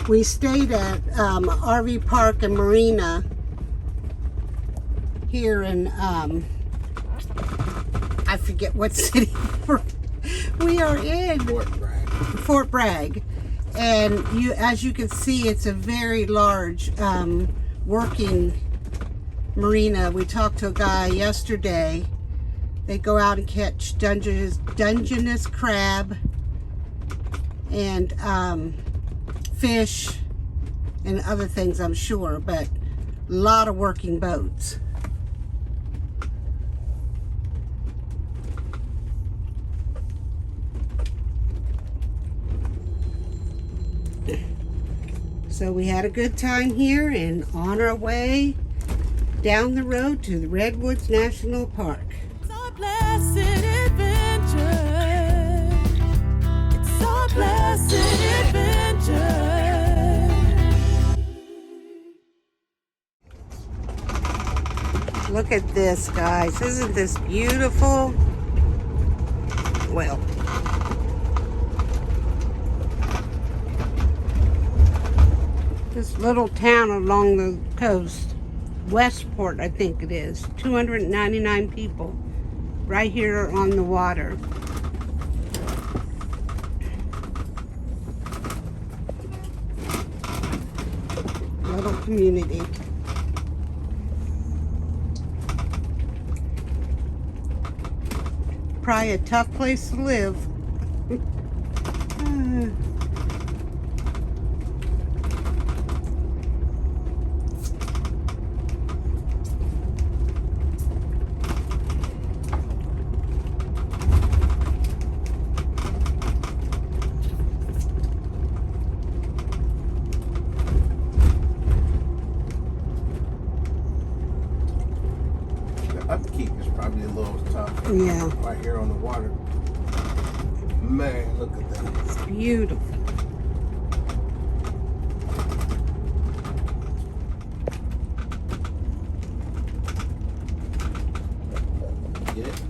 We stayed at RV Park and Marina here in, I forget what city we are in. Fort Bragg. And as you can see, it's a very large working marina. We talked to a guy yesterday. They go out and catch Dungeness crab and fish and other things, I'm sure, but a lot of working boats. So we had a good time here and on our way down the road to the Redwoods National Park. It's our blessed adventure. It's our blessed adventure. Look at this, guys. Isn't this beautiful? Well, this little town along the coast, Westport, I think it is, 299 people right here on the water. Little community. Probably a tough place to live. Upkeep is probably a little tough. Yeah. Right here on the water. Man, look at that. It's beautiful. Get it?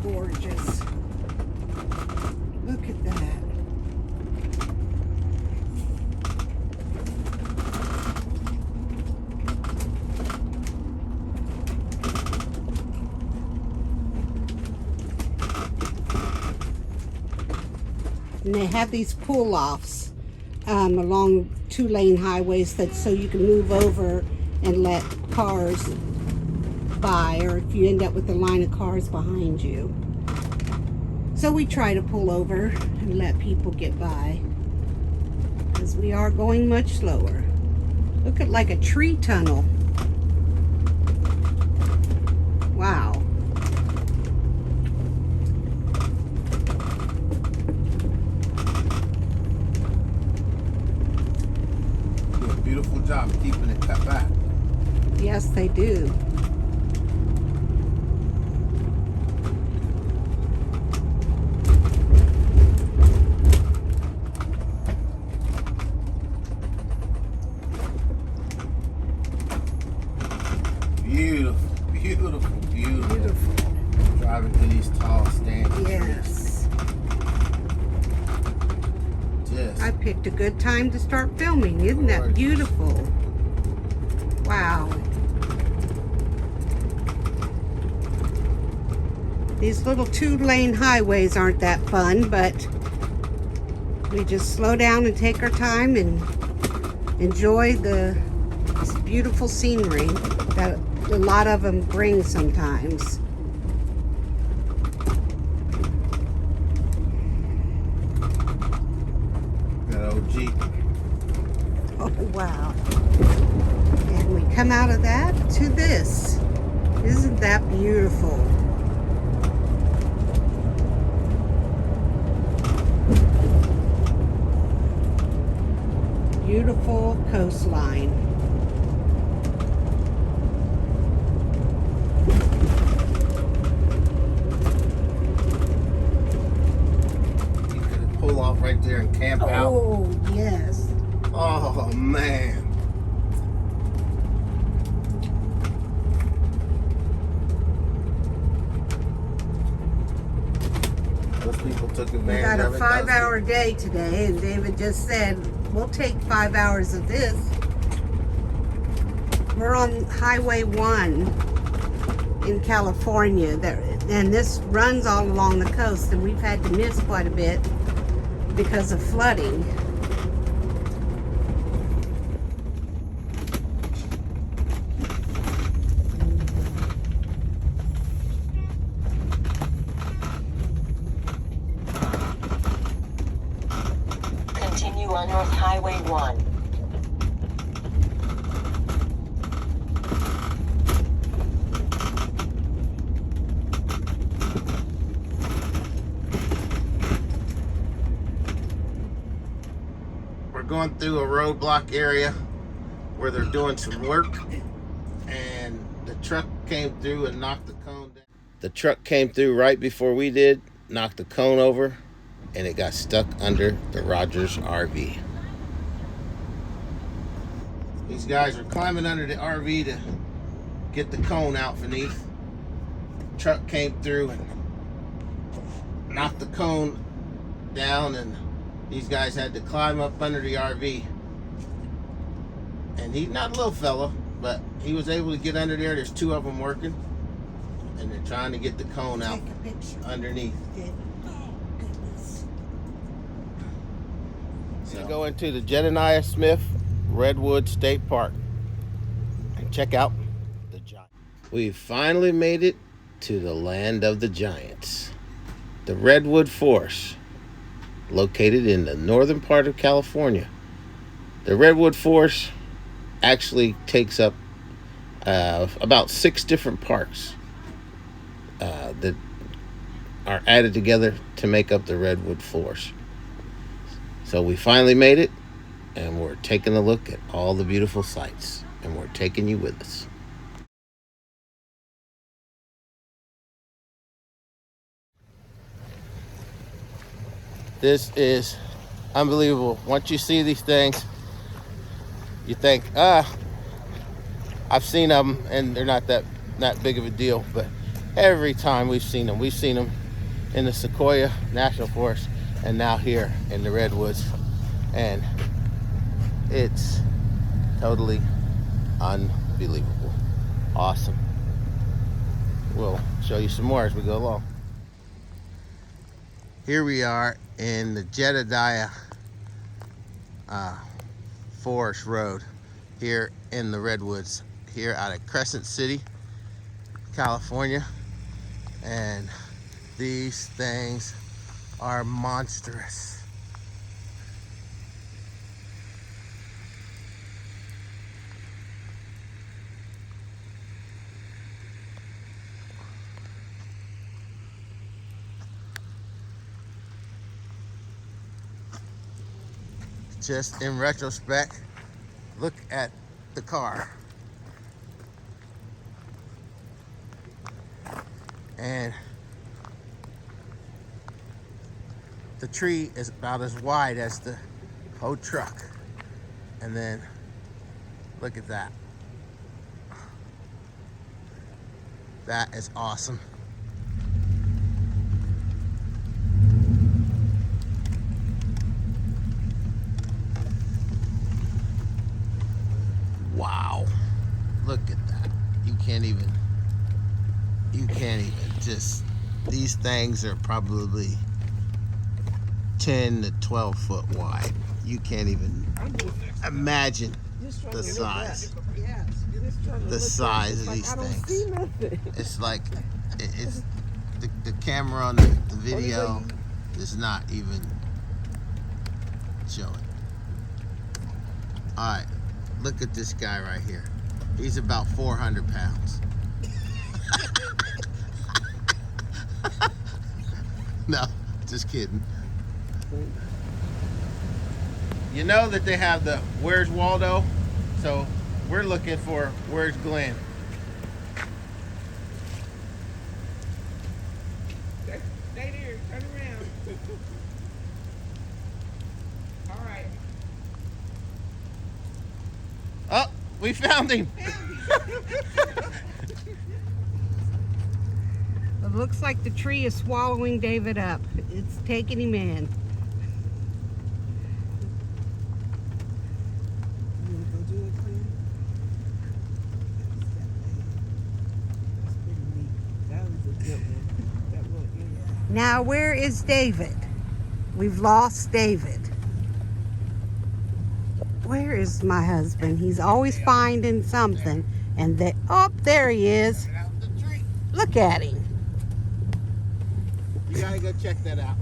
Gorgeous. Look at that. And they have these pull-offs along two-lane highways so you can move over and let cars by, or if you end up with a line of cars behind you. So we try to pull over and let people get by because we are going much slower. Look at like a tree tunnel. Wow. Do a beautiful job keeping it cut back. Yes, they do. Beautiful, beautiful, beautiful. Driving through these tall standing Yes. trees. I picked a good time to start filming. Isn't that beautiful? Wow. These little two-lane highways aren't that fun, but we just slow down and take our time and enjoy the beautiful scenery that a lot of them bring sometimes. That old Jeep. Oh, wow. And we come out of that to this. Isn't that beautiful? Beautiful coastline. right there and camp out. Oh, yes. Oh, man. Those people took We advantage got a of it. 5-hour day today, and David just said, we'll take 5 hours of this. We're on Highway 1 in California, and this runs all along the coast, and we've had to miss quite a bit because of flooding. Continue on North Highway 1. We're going through a roadblock area where they're doing some work, and the truck came through and knocked the cone down. The truck came through right before we did, knocked the cone over, and it got stuck under the Rogers RV. These guys are climbing under the RV to get the cone out beneath. Truck came through and knocked the cone down, and these guys had to climb up under the RV. And he's not a little fella, but he was able to get under there. There's 2 of them working, and they're trying to get the cone out Take a picture. underneath. Good. Oh, goodness. So go into the Jedediah Smith Redwoods State Park and check out the giant. We finally made it to the land of the giants, the Redwood Forest, located in the northern part of California. The Redwood Forest actually takes up about 6 different parks that are added together to make up the Redwood Forest. So we finally made it, and we're taking a look at all the beautiful sights, and we're taking you with us. This is unbelievable. Once you see these things, you think, I've seen them and they're not that big of a deal. But every time we've seen them in the Sequoia National Forest and now here in the Redwoods. And it's totally unbelievable. Awesome. We'll show you some more as we go along. Here we are in the Jedediah Forest Road here in the Redwoods, here out of Crescent City, California. And these things are monstrous. Just in retrospect, look at the car. And the tree is about as wide as the whole truck. And then look at that. That is awesome. Wow, look at that. You can't even just, these things are probably 10 to 12 foot wide. You can't even imagine the size. The size of these things. It's like, it's the camera on the video is not even showing. All right. Look at this guy right here. He's about 400 pounds. No, just kidding. You know that they have the Where's Waldo? So we're looking for Where's Glenn? Stay there, turn around. We found him. It looks like the tree is swallowing David up. It's taking him in. Now, where is David? We've lost David. Where is my husband? He's always finding something. And there he is. Look at him. You gotta go check that out.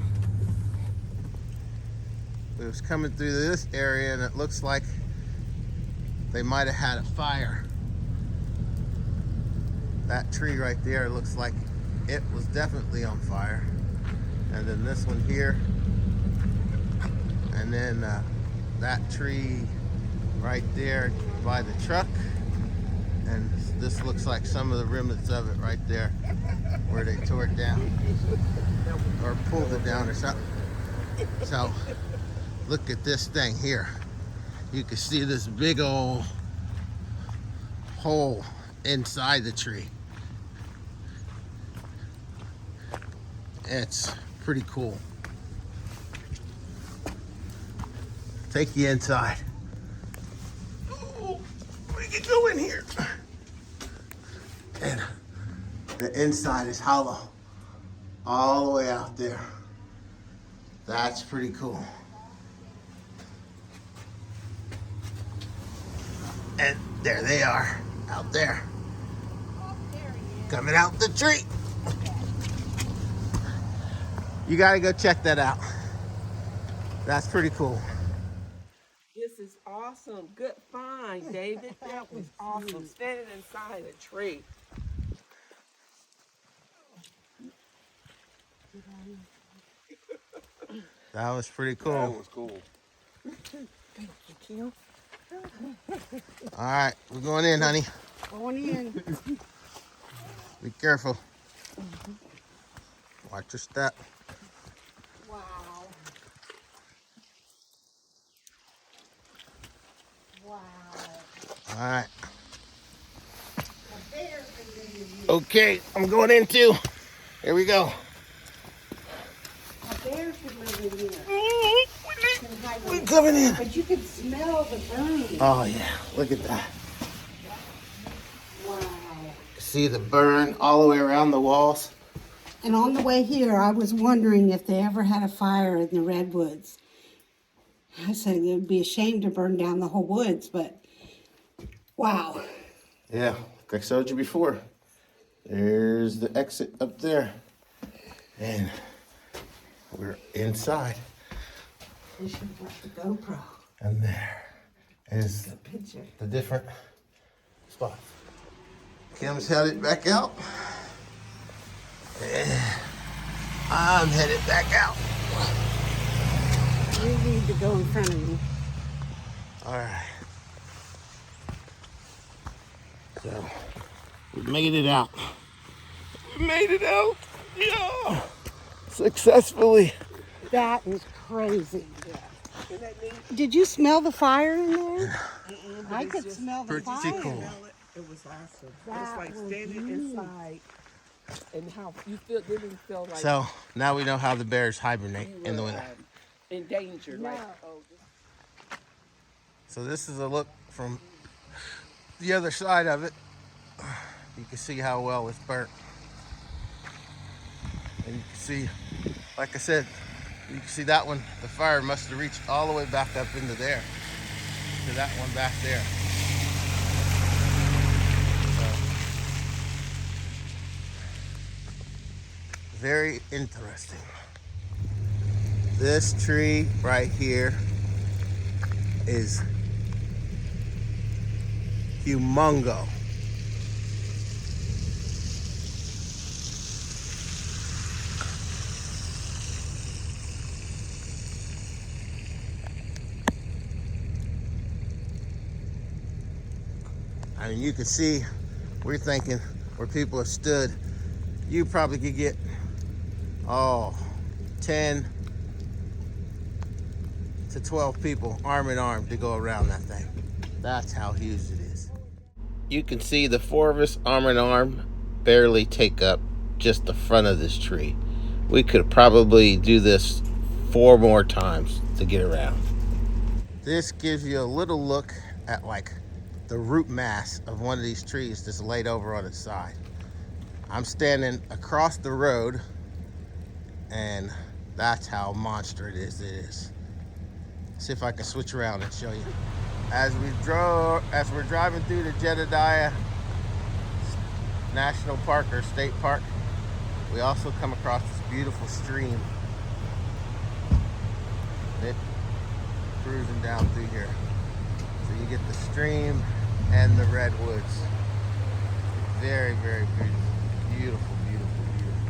We was coming through this area and it looks like they might have had a fire. That tree right there looks like it was definitely on fire. And then this one here. And then that tree right there by the truck. And this looks like some of the remnants of it right there where they tore it down or pulled it down or something. So look at this thing here. You can see this big old hole inside the tree. It's pretty cool. Take you inside. Oh, we can go in here. And the inside is hollow all the way out there. That's pretty cool. And there they are out there. Coming out the tree. You gotta go check that out. That's pretty cool. This is awesome. Good find, David. That was awesome. Standing inside a tree. That was pretty cool. That was cool. Thank you, Kim. All right, we're going in, honey. Going in. Be careful. Watch your step. Wow. Wow. All right. Okay, I'm going in too. Here we go. A bear should live in here. We're coming in. But you can smell the burn. Oh yeah, look at that. Wow. See the burn all the way around the walls? And on the way here, I was wondering if they ever had a fire in the Redwoods. I said it would be a shame to burn down the whole woods, but wow. Yeah, like I showed you before. There's the exit up there. And we're inside. They should have brought the GoPro. And there is The picture. the different spots. Kim's headed back out. And I'm headed back out. You need to go in front of me. All right. So, we made it out. We made it out. Yeah. Successfully. That is crazy. Did you smell the fire in there? I could smell the Pretty fire. cool. It was awesome. That It's like was standing neat. inside and how you didn't feel like So, now we know how the bears hibernate you in the were winter. in danger. Like, Yeah. oh, So this is a look from the other side of it. You can see how well it's burnt. And you can see, like I said, you can see that one, the fire must have reached all the way back up into there. To that one back there. So, very interesting. This tree right here is humongo. I mean, you can see, we're thinking where people have stood, you probably could get, 10 to 12 people arm in arm to go around that thing. That's how huge it is. You can see the four of us arm in arm barely take up just the front of this tree. We could probably do this 4 more times to get around. This gives you a little look at like the root mass of one of these trees that's laid over on its side. I'm standing across the road, and that's how monstrous it is. See if I can switch around and show you. As we're driving through the Jedediah National Park or State Park, we also come across this beautiful stream. It cruising down through here. So you get the stream and the redwoods. Very, very beautiful. Beautiful, beautiful, beautiful.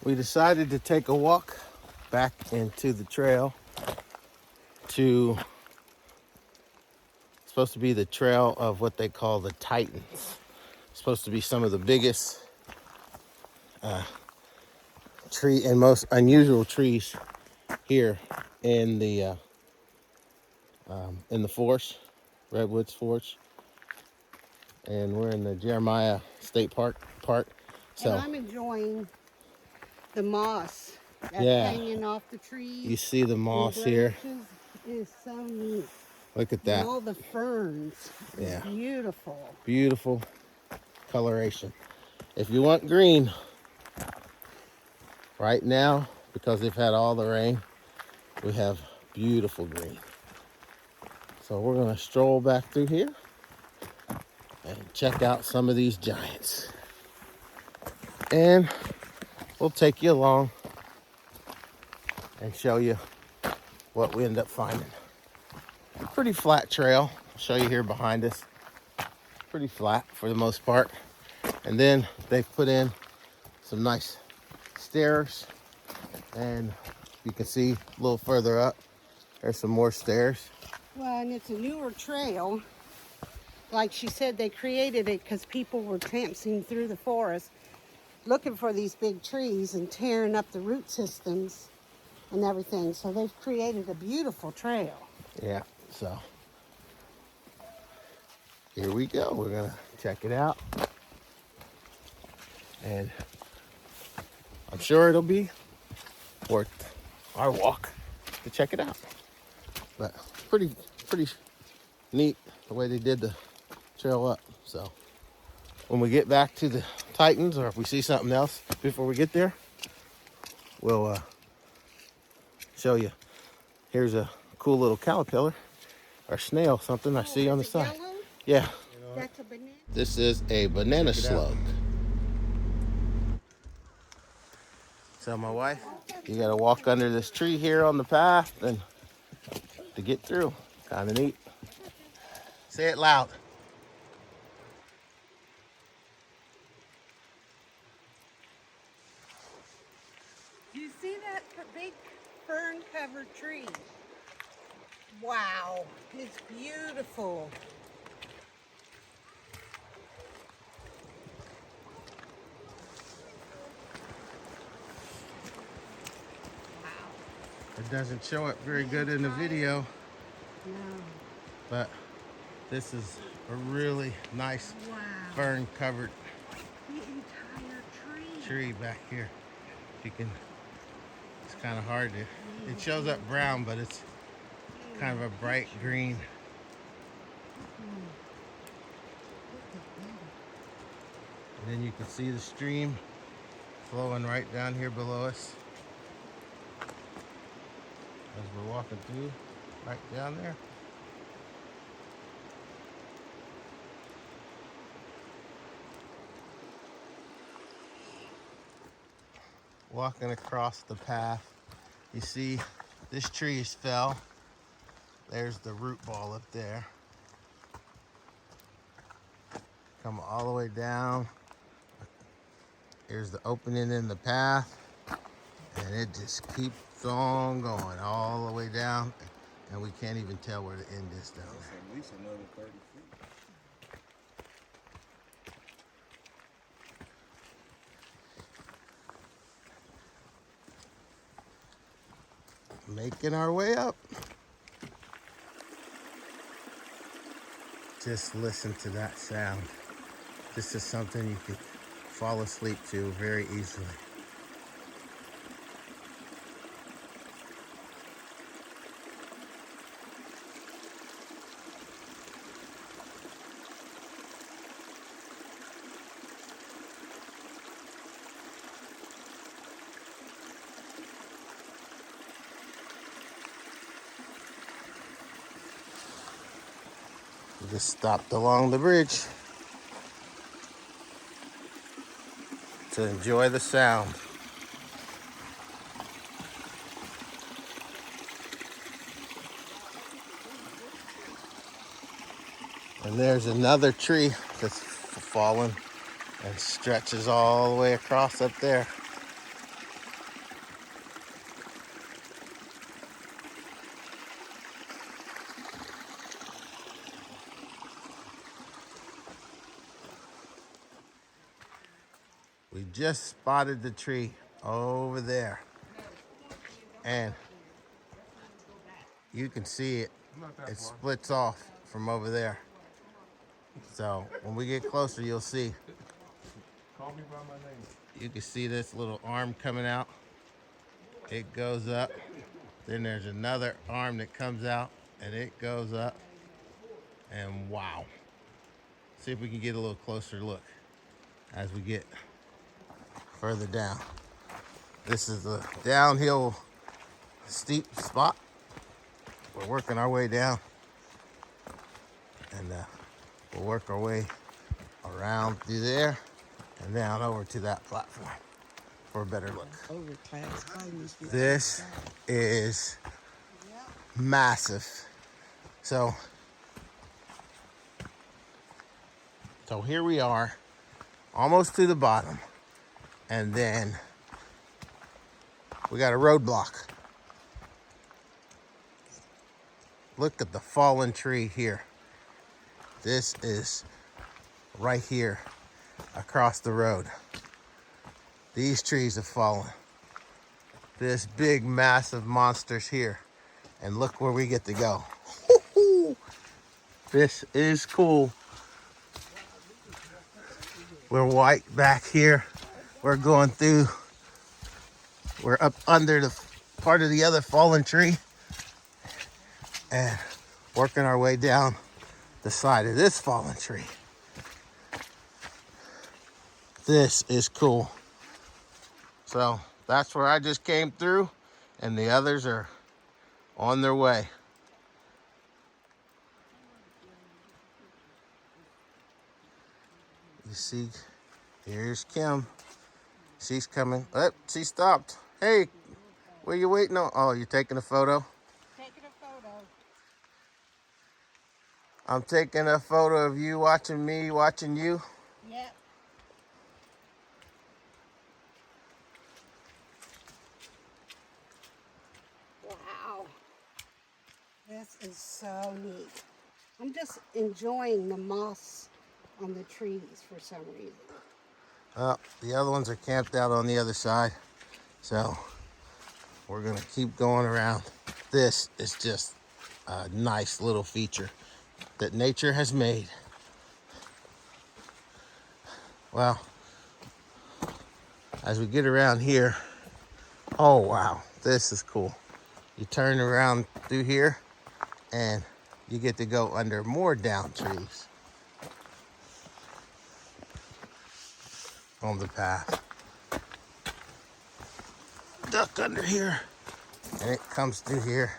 We decided to take a walk back into the trail to, it's supposed to be the trail of what they call the Titans. It's supposed to be some of the biggest tree and most unusual trees here in the forest, Redwoods Forest, and we're in the Jeremiah State Park. So And I'm enjoying the moss that's Yeah. hanging off the trees. you see the and moss here. branches. It is so neat. Look at And that. all the ferns. It's Yeah. beautiful. Beautiful coloration. If you want green right now, because they've had all the rain, we have beautiful green. So we're gonna stroll back through here and check out some of these giants. And we'll take you along and show you what we end up finding. Pretty flat trail. I'll show you here behind us. Pretty flat for the most part. And then they've put in some nice stairs, and you can see a little further up, there's some more stairs. Well, and it's a newer trail. Like she said, they created it because people were tramping through the forest looking for these big trees and tearing up the root systems and everything. So they've created a beautiful trail. Yeah, so here we go. We're gonna check it out, and I'm sure it'll be worth our walk to check it out. But pretty neat the way they did the trail up. So when we get back to the Titans, or if we see something else before we get there, we'll show you. Here's a cool little caterpillar or snail, something I see on the side. Yellow? Yeah, That's a banana. this is a banana slug. Tell my wife, you gotta walk under this tree here on the path and to get through. Kind of neat. Say it loud. Do you see that big fern-covered tree? Wow, it's beautiful. It doesn't show it very good in the video, No. but this is a really nice Wow. fern-covered The entire tree. tree back here. You can, it's kind of hard to, it shows up brown, but it's kind of a bright green. And then you can see the stream flowing right down here below us as we're walking through, right down there. Walking across the path, you see this tree is fell. There's the root ball up there. Come all the way down. Here's the opening in the path, and it just keeps on going all the way down, and we can't even tell where the end is down there. At least another 30 feet. Making our way up. Just listen to that sound. This is something you could fall asleep to very easily. We just stopped along the bridge to enjoy the sound. And there's another tree that's fallen and stretches all the way across up there. We just spotted the tree over there. And you can see it. It splits off from over there. So when we get closer, you'll see. Call me by my name. You can see this little arm coming out. It goes up. Then there's another arm that comes out and it goes up. And wow. See if we can get a little closer look as we get further down. This is the downhill steep spot. We're working our way down, and we'll work our way around through there and down over to that platform for a better look. This is massive. So here we are, almost to the bottom, and then we got a roadblock. Look at the fallen tree here. This is right here across the road. These trees have fallen. This big, massive monster's here. And look where we get to go. This is cool. We're white back here. We're going through. We're up under the part of the other fallen tree and working our way down the side of this fallen tree. This is cool. So that's where I just came through, and the others are on their way. You see, here's Kim. She's coming. Oh, she stopped. Hey, what are you waiting on? Oh, you're taking a photo? Taking a photo. I'm taking a photo of you watching me, watching you. Yep. Wow. This is so neat. I'm just enjoying the moss on the trees for some reason. The other ones are camped out on the other side. So we're gonna keep going around. This is just a nice little feature that nature has made. Well, as we get around here, oh wow, this is cool. You turn around through here and you get to go under more down trees on the path. Duck under here, and it comes through here,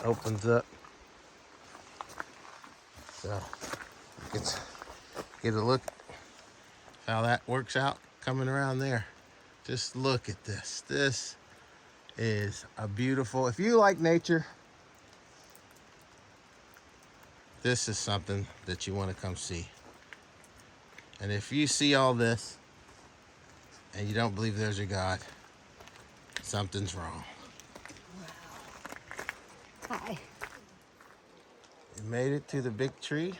opens up, so you can get a look how that works out coming around there. Just look at this. This is a beautiful, if you like nature, this is something that you want to come see. And if you see all this and you don't believe there's a God, something's wrong. Hi. We made it to the big tree.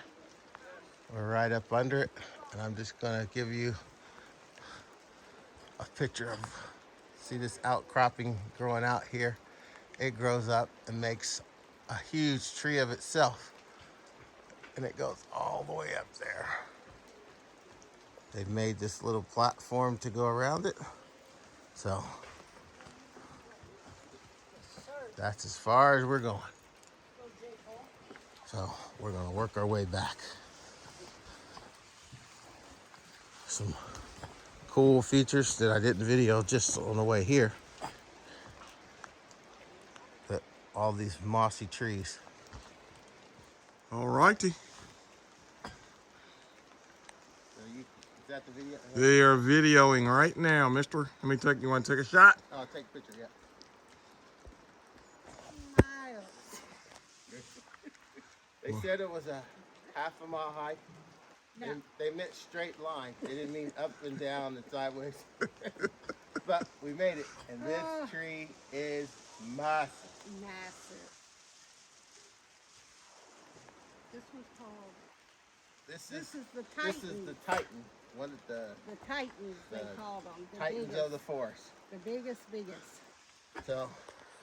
We're right up under it, and I'm just gonna give you a picture of See this outcropping growing out here? It grows up and makes a huge tree of itself. And it goes all the way up there. They've made this little platform to go around it. So that's as far as we're going. So we're gonna work our way back. Some cool features that I didn't video just on the way here. That all these mossy trees. All righty. Is that the video? They are videoing right now, mister. You want to take a shot? Oh, take a picture, yeah. They said it was a half a mile hike. No. They meant straight line. They didn't mean up and down and sideways. But we made it, and this tree is massive. Massive. This was called. This This is is the this Titan. is the Titan. One of the Titans, they the called them. The Titans biggest, of the forest. the biggest. So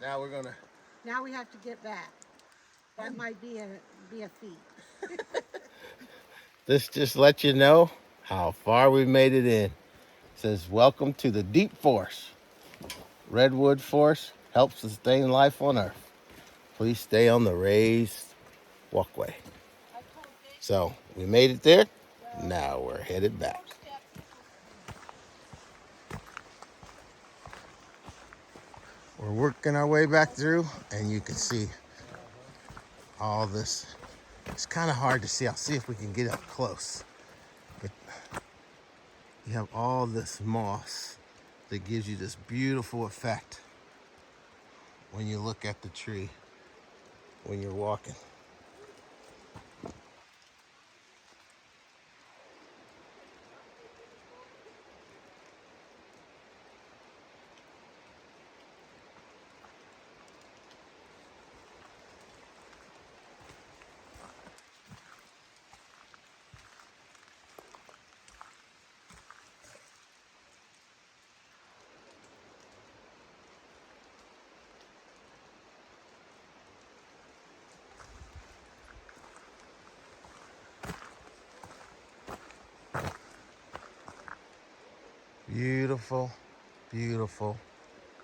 now we're gonna. Now we have to get back. That might be a feat. This just lets you know how far we made it in. It says, welcome to the deep forest. Redwood forest helps sustain life on Earth. Please stay on the raised walkway. So we made it there. Now we're headed back. We're working our way back through, and you can see all this. It's kind of hard to see. I'll see if we can get up close. But you have all this moss that gives you this beautiful effect when you look at the tree when you're walking. Beautiful, beautiful,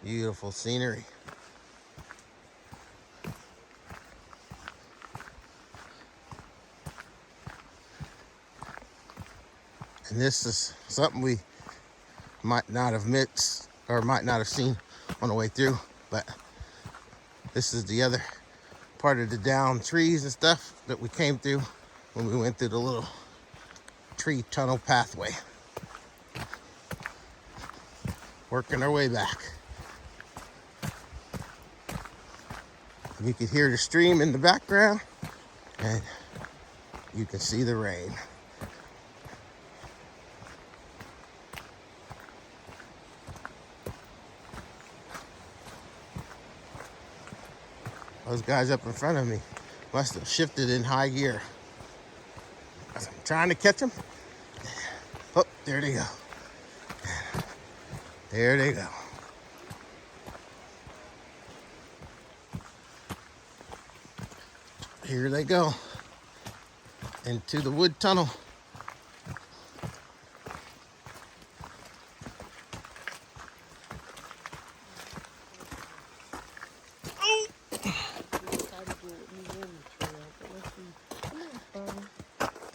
beautiful scenery. And this is something we might not have missed or might not have seen on the way through, but this is the other part of the down trees and stuff that we came through when we went through the little tree tunnel pathway. Working our way back. And you can hear the stream in the background, and you can see the rain. Those guys up in front of me must have shifted in high gear. I'm trying to catch them. Oh, there they go. There they go. Here they go into the wood tunnel.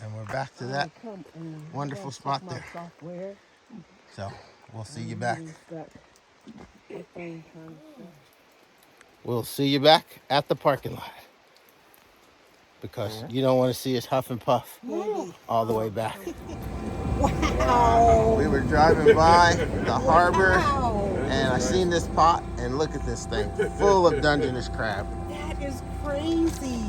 And we're back to that wonderful spot there. So we'll see you back. We'll see you back at the parking lot. Because you don't want to see us huff and puff all the way back. Wow. We were driving by the harbor, and I seen this pot, and look at this thing, full of Dungeness crab. That is crazy.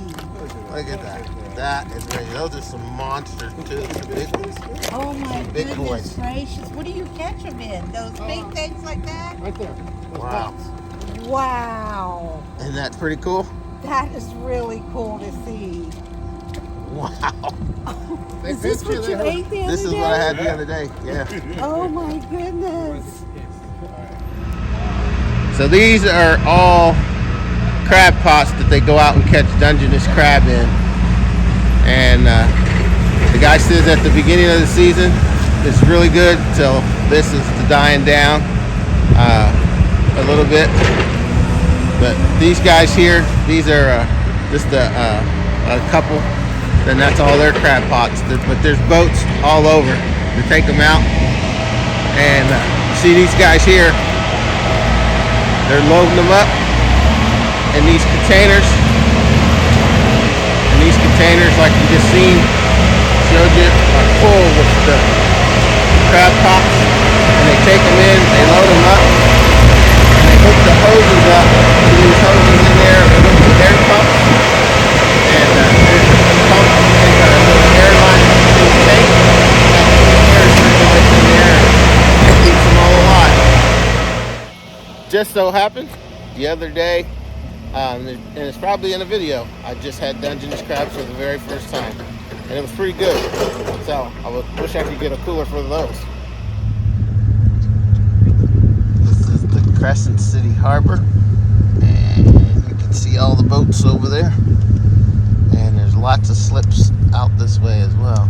Look at that. That is crazy. Those are some monsters too, the big ones. Oh my Big goodness boys. gracious. What do you catch them in? Those big things like that? Right there. Wow. Wow. Isn't that pretty cool? That is really cool to see. Wow. Is this what you ate the other This is day? what I had the other day. Yeah. Oh my goodness. So these are all crab pots that they go out and catch Dungeness crab in. And the guy says at the beginning of the season, it's really good till this is dying down a little bit. But these guys here, these are just a couple. Then that's all their crab pots. But there's boats all over to take them out. And see these guys here, they're loading them up in these containers. And these containers, like you just seen, showed you, are full with the crab pots. And they take them in, they load them up, and they hook the hoses up to these hoses in there, and hook the air pumps. And there's a pump and a little airline in the tank. That air circulates in there and keeps them all alive. Just so happened, the other day, and it's probably in a video, I just had Dungeness crabs for the very first time. And it was pretty good. So I wish I could get a cooler for those. This is the Crescent City Harbor. And you can see all the boats over there. And there's lots of slips out this way as well.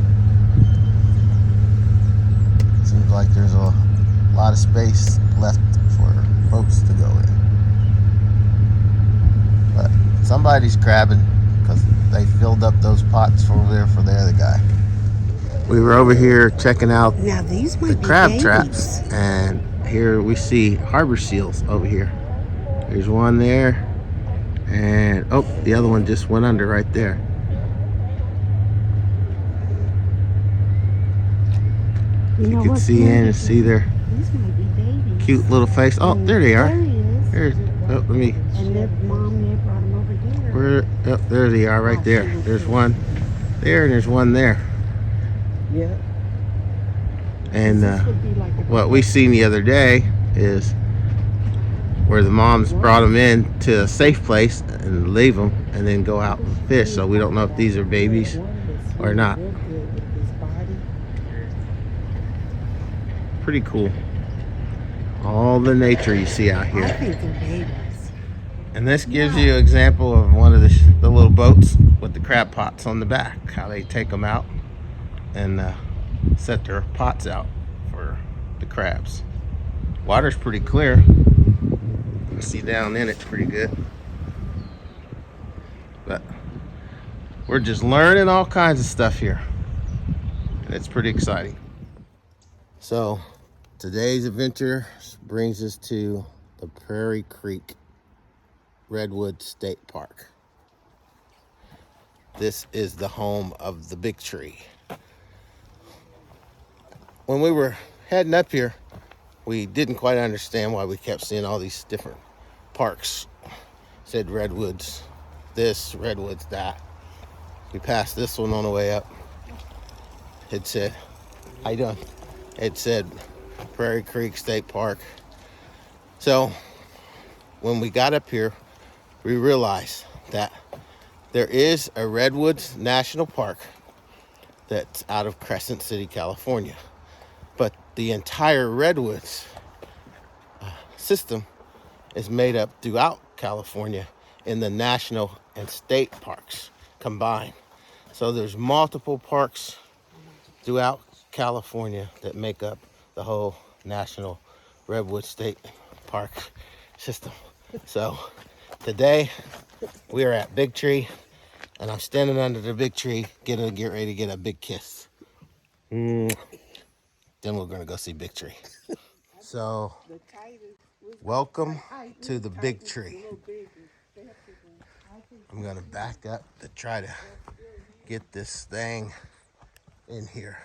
Seems like there's a lot of space left for boats to go in. But somebody's crabbing because they filled up those pots over there for the other guy. We were over here checking out Now these might the be crab babies. traps, and here we see harbor seals over here. There's one there, and oh, the other one just went under right there. You can see in and see their These might be babies. cute little face. Oh, there they are. There he is. There's, oh, let me. And their mom, they brought him over here. Where? Oh, there they are, right there. There's one there, and there's one there. Yeah. And This would be like a what we seen the other day is where the moms brought them in to a safe place and leave them, and then go out and fish. So we don't know if these are babies or not. Pretty cool. All the nature you see out I here. think they're babies. And this gives you an example of one of the little boats with the crab pots on the back. How they take them out and set their pots out for the crabs. Water's pretty clear. You can see down in it pretty good. But we're just learning all kinds of stuff here. And it's pretty exciting. So today's adventure brings us to the Prairie Creek Redwoods State Park. This is the home of the big tree. When we were heading up here, we didn't quite understand why we kept seeing all these different parks. Said Redwoods this, Redwoods that. We passed this one on the way up. It said, how you doing? It said Prairie Creek State Park. So when we got up here, we realized that there is a Redwoods National Park that's out of Crescent City, California. But the entire Redwoods system is made up throughout California in the national and state parks combined. So there's multiple parks throughout California that make up the whole national Redwood State Park system. So today we are at Big Tree, and I'm standing under the big tree get ready to get a big kiss. Then we're gonna go see Big Tree. So welcome to the Big Tree. I'm gonna back up to try to get this thing in here.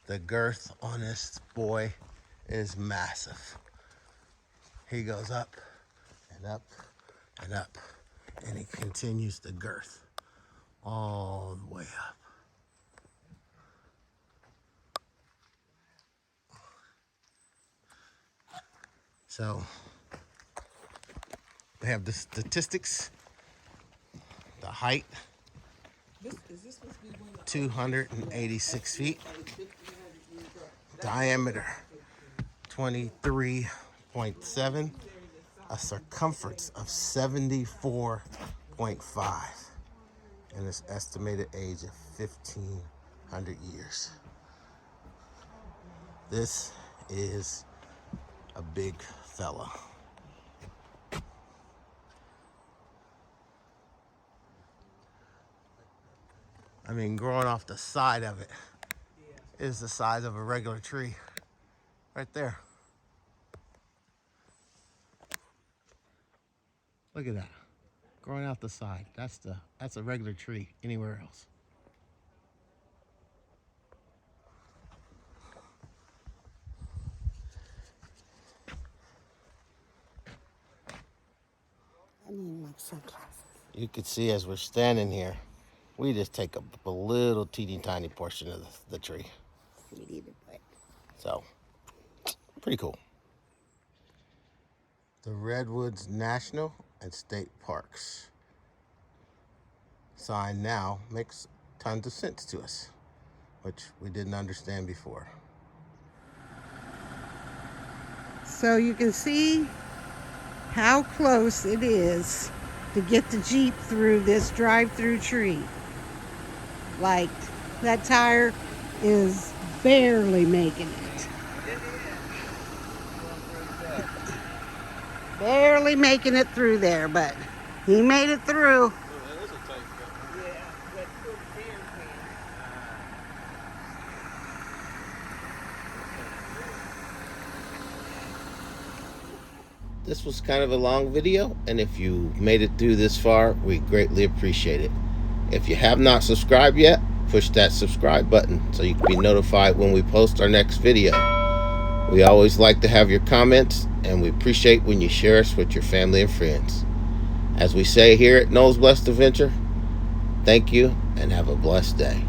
The girth on this boy is massive. He goes up and up and up, and he continues the girth all the way up. So we have the statistics. The height, 286 feet. Diameter, 23.7. a circumference of 74.5 and its estimated age of 1,500 years. This is a big fella. I mean, growing off the side of it is the size of a regular tree right there. Look at that. Growing out the side. That's a regular tree anywhere else. I need my sunglasses. You can see as we're standing here, we just take up a little teeny tiny portion of the tree. We need it, but So, pretty cool. The Redwoods National and State Parks sign now makes tons of sense to us, which we didn't understand before. so you can see how close it is to get the Jeep through this drive-through tree. Like, that tire is barely making it. Barely making it through there, but he made it through. This was kind of a long video, and if you made it through this far, we greatly appreciate it. If you have not subscribed yet, push that subscribe button so you can be notified when we post our next video. We always like to have your comments, and we appreciate when you share us with your family and friends. As we say here at Noel's Blessed Adventure, thank you and have a blessed day.